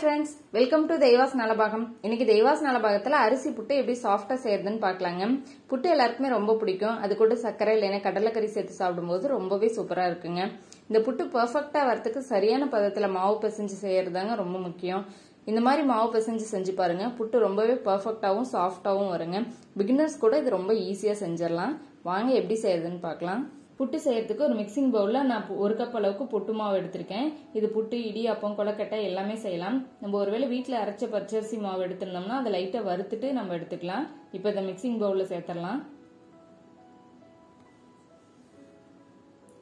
Hi friends, welcome to Deva's Nalabagam. இன்னைக்கு Deva's Nalabagathல அரிசி புட்டு எப்படி சாஃப்ட்டா செய்யறதுன்னு பார்க்கலாங்க. புட்டு எல்லாருக்குமே ரொம்ப பிடிக்கும். அது கூட சர்க்கரை இல்லைனா கடலைக்கறி சேர்த்து சாப்பிடும்போது ரொம்பவே சூப்பரா இருக்குங்க. இந்த புட்டு பெர்ஃபெக்ட்டா வரதுக்கு சரியான பதத்துல மாவு பிசைஞ்சு செய்யறதுதாங்க ரொம்ப முக்கியம். இந்த மாதிரி மாவு பிசைஞ்சு செஞ்சு பாருங்க. புட்டு ரொம்பவே பெர்ஃபெக்ட்டாவும் சாஃப்ட்டாவும் வருங்க. பிகினர்ஸ் கூட இது ரொம்ப ஈஸியா செஞ்சிரலாம். வாங்க எப்படி செய்யறதுன்னு பார்க்கலாம். புட்டு செய்யறதுக்கு ஒரு மிக்சிங் பவுல்ல நான் 1 கப் அளவுக்கு புட்டு மாவு எடுத்திருக்கேன். இது புட்டு, இடியாப்பம், கொழுக்கட்டை எல்லாமே செய்யலாம். நம்ம ஒருவேளை வீட்ல அரைச்ச பச்சரிசி மாவு எடுத்திருந்தோம்னா அதை லைட்டா வறுத்துட்டு நம்ம எடுத்துக்கலாம். இப்போ இதை மிக்சிங் பவுல்ல சேர்த்துடலாம்.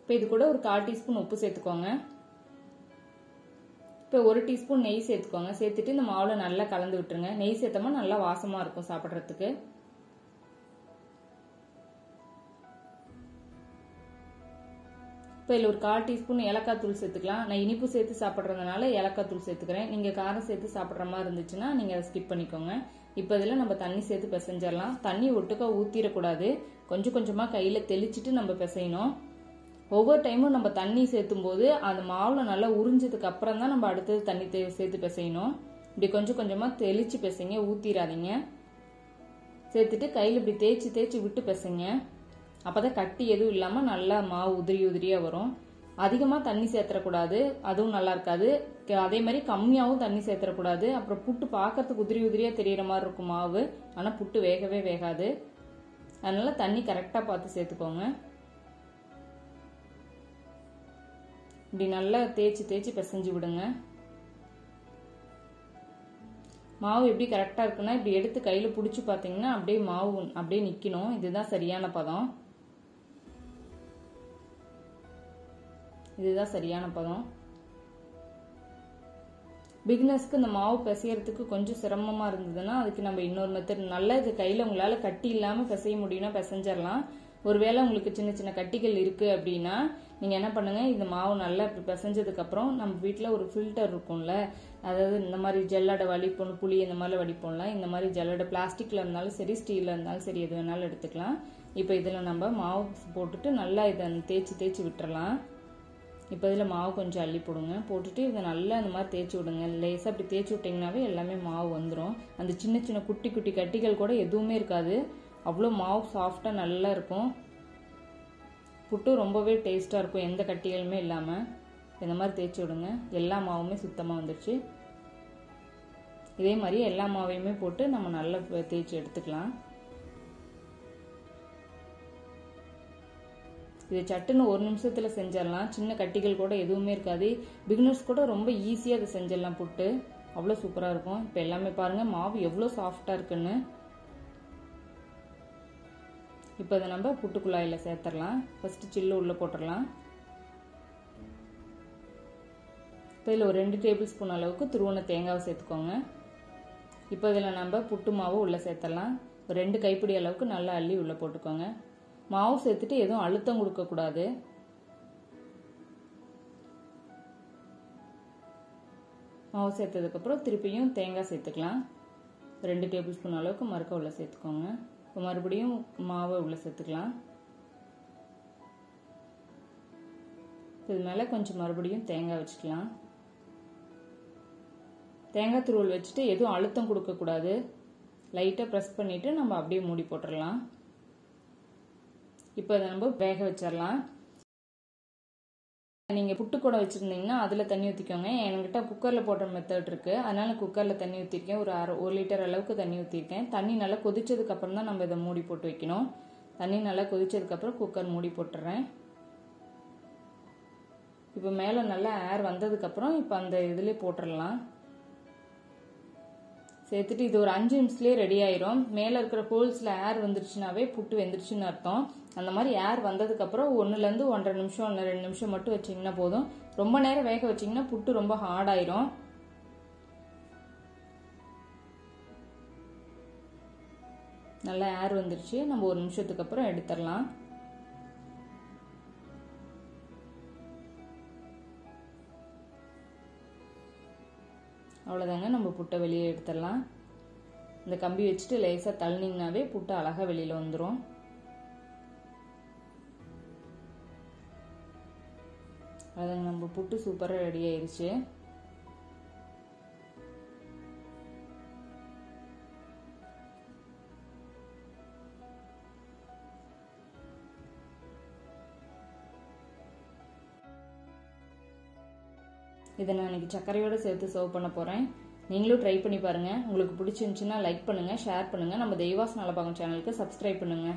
இப்போ இது கூட ஒரு 1/4 டீஸ்பூன் உப்பு சேர்த்துக்கோங்க. இப்போ 1 டீஸ்பூன் நெய் சேர்த்துக்கோங்க. சேர்த்துட்டு இந்த மாவுல நல்லா கலந்து விட்டுருங்க. நெய் சேர்த்தோம்னா நல்லா வாசமா இருக்கும் சாப்பிட்றதுக்கு. இப்போ இதில் ஒரு 1/4 டீஸ்பூன் ஏலக்காய் தூள் சேர்த்துக்கலாம். நான் இனிப்பு சேர்த்து சாப்பிட்றதுனால ஏலக்காய் தூள் சேர்த்துக்கிறேன். நீங்கள் காரம் சேர்த்து சாப்பிட்ற மாதிரி இருந்துச்சுன்னா நீங்கள் அதை ஸ்கிப் பண்ணிக்கோங்க. இப்போ இதில் நம்ம தண்ணி சேர்த்து பிசைஞ்சிடலாம். தண்ணி ஒட்டுக்கா ஊற்றிடக்கூடாது. கொஞ்சம் கொஞ்சமாக கையில் தெளிச்சுட்டு நம்ம பிசையணும். ஒவ்வொரு டைமும் நம்ம தண்ணி சேர்த்தும் போது அந்த மாவுல நல்லா உறிஞ்சதுக்கு அப்புறம் தான் நம்ம அடுத்தது தண்ணி சேர்த்து பிசையணும். இப்படி கொஞ்சம் கொஞ்சமாக தெளிச்சு பிசைங்க, ஊற்றிடாதீங்க. சேர்த்துட்டு கையில் இப்படி தேய்ச்சி தேய்ச்சி விட்டு பிசைங்க. அப்பதான் கட்டி எதுவும் இல்லாம நல்லா மாவு உதிரி உதிரியா வரும். அதிகமா தண்ணி சேர்த்தக்கூடாது, அதுவும் நல்லா இருக்காது. அதே மாதிரி கம்மியாவும் தண்ணி சேர்த்தக்கூடாது. அப்புறம் புட்டு பார்க்கறதுக்கு உதிரி உதிரியா தெரியற மாதிரி இருக்கும் மாவு, ஆனா புட்டு வேகவே வேகாது. அதனால தண்ணி கரெக்டா பார்த்து சேர்த்துக்கோங்க. இப்படி நல்லா தேய்ச்சி தேய்ச்சி பிசைஞ்சு விடுங்க. மாவு எப்படி கரெக்டா இருக்குன்னா இப்படி எடுத்து கையில புடிச்சு பாத்தீங்கன்னா அப்படியே மாவு அப்படியே நிக்கணும். இதுதான் சரியான பதம். இதுதான் சரியான பதம். பிகினர்ஸ்க்கு இந்த மாவு பிசையறதுக்கு கொஞ்சம் சிரமமா இருந்ததுன்னா அதுக்கு நம்ம இன்னொரு மெத்தட், நல்லா இது கையில உங்களால கட்டி இல்லாம பிசைய முடியும்னா பிசைஞ்சிடலாம். ஒருவேளை உங்களுக்கு சின்ன சின்ன கட்டிகள் இருக்கு அப்படின்னா நீங்க என்ன பண்ணுங்க, இந்த மாவு நல்லா இப்படி பிசைஞ்சதுக்கு அப்புறம் நம்ம வீட்டுல ஒரு ஃபில்டர் இருக்கும்ல, அதாவது இந்த மாதிரி ஜல்லடை வடிப்போம், புளி இந்த மாதிரி வடிப்போம்ல, இந்த மாதிரி ஜல்லடை பிளாஸ்டிக்ல இருந்தாலும் சரி, ஸ்டீல்ல இருந்தாலும் சரி, எது வேணாலும் எடுத்துக்கலாம். இப்போ இதுல நம்ம மாவு போட்டுட்டு நல்லா இதை தேய்ச்சி தேய்ச்சி விட்டுறலாம். இப்போ இதில் மாவு கொஞ்சம் அள்ளி போடுங்க. போட்டுட்டு இதை நல்லா இந்த மாதிரி தேய்ச்சி விடுங்க. லேசாக அப்படி தேய்ச்சி விட்டிங்கனாவே எல்லாமே மாவு வந்துடும். அந்த சின்ன சின்ன குட்டி குட்டி கட்டிகள் கூட எதுவுமே இருக்காது. அவ்வளோ மாவு சாஃப்டாக நல்லா இருக்கும். புட்டு ரொம்பவே டேஸ்ட்டாக இருக்கும், எந்த கட்டிகளுமே இல்லாமல். இந்த மாதிரி தேய்ச்சி விடுங்க. எல்லா மாவுமே சுத்தமாக வந்துடுச்சு. இதே மாதிரி எல்லா மாவையுமே போட்டு நம்ம நல்லா தேய்ச்சி எடுத்துக்கலாம். இது சட்டுன்னு 1 நிமிஷத்துல செஞ்சிடலாம். சின்ன கட்டிகள் கூட எதுவுமே இருக்காது. பிகினர்ஸ் கூட ரொம்ப ஈஸியா அதை செஞ்சிடலாம். புட்டு அவ்வளோ சூப்பரா இருக்கும். இப்போ எல்லாமே பாருங்க மாவு எவ்வளோ சாஃப்டா இருக்குன்னு. இப்போ இதை நம்ம புட்டு குழாயில சேர்த்துடலாம். ஃபர்ஸ்ட் சில்லு உள்ள போட்டுடலாம். இப்போ இதில் ஒரு 2 டேபிள் ஸ்பூன் அளவுக்கு துருவன தேங்காவை சேர்த்துக்கோங்க. இப்போ இதில் நம்ம புட்டு மாவு உள்ள சேர்த்துடலாம். ஒரு 2 கைப்பிடி அளவுக்கு நல்லா அள்ளி உள்ள போட்டுக்கோங்க. மாவு சேர்த்துட்டு எதுவும் அழுத்தம் கொடுக்க கூடாது. மாவு சேர்த்ததுக்கு அப்புறம் திருப்பியும் தேங்காய் சேர்த்துக்கலாம். 2 டேபிள் ஸ்பூன் அளவுக்கு மறுக்க உள்ள சேர்த்துக்கோங்க. இப்போ மறுபடியும் மாவை உள்ள சேர்த்துக்கலாம். இது மேல கொஞ்சம் மறுபடியும் தேங்காய் வச்சுக்கலாம். தேங்காய் துருவல் வச்சுட்டு எதுவும் அழுத்தம் கொடுக்க கூடாது. லைட்டா பிரஸ் பண்ணிட்டு நம்ம அப்படியே மூடி போட்டுடலாம். இப்போ இதை நம்ம வேக வச்சிடலாம். நீங்க புட்டு கூட வச்சிருந்தீங்கன்னா அதுல தண்ணி ஊத்திக்கோங்க. என்கிட்ட குக்கர்ல போடுற மெத்தட் இருக்கு, அதனால குக்கர்ல தண்ணி ஊத்திருக்கேன். ஒரு 1 லிட்டர் அளவுக்கு தண்ணி ஊத்திருக்கேன். தண்ணி நல்லா கொதிச்சதுக்கு அப்புறம் தான் நம்ம இதை மூடி போட்டு வைக்கணும். தண்ணி நல்லா கொதிச்சதுக்கு அப்புறம் குக்கர் மூடி போட்டுறேன். இப்போ மேல நல்லா ஏர் வந்ததுக்கு அப்புறம் இப்போ அந்த இதுல போட்டுடலாம். சேர்த்துட்டு இது ஒரு 5 நிமிஷத்துலயே ரெடி ஆயிரும். மேல இருக்கிற ஹோல்ஸ்ல ஏர் வந்துருச்சுனாவே புட்டு வெந்துருச்சுன்னு அர்த்தம். அந்த மாதிரி ஏர் வந்ததுக்கு அப்புறம் 1ல இருந்து 1.5 நிமிஷம் இல்ல 2 நிமிஷம் மட்டும் வச்சீங்கன்னா போதும். ரொம்ப நேரம் வேக வச்சீங்கன்னா புட்டு ரொம்ப ஹார்ட் ஆயிரும். நல்லா ஏர் வந்துருச்சு. நம்ம 1 நிமிஷத்துக்கு அப்புறம் எடுத்துடலாம். அவ்வளவுதாங்க, நம்ம புட்டை வெளியே எடுத்துடலாம். இந்த கம்பி வச்சுட்டு லேசா தள்ளினீங்கனாவே புட்டு அழகா வெளியில வந்துடும். அதுங்க நம்ம புட்டு சூப்பரா ரெடி ஆயிருச்சு. இதை நான் இன்னைக்கு சர்க்கரையோட சேர்த்து சர்வ் பண்ண போறேன். நீங்களும் ட்ரை பண்ணி பாருங்க. உங்களுக்கு பிடிச்சிருந்துச்சுன்னா லைக் பண்ணுங்க, ஷேர் பண்ணுங்க. நம்ம தெய்வாஸ் நலபாகம் சேனலுக்கு சப்ஸ்கிரைப் பண்ணுங்க.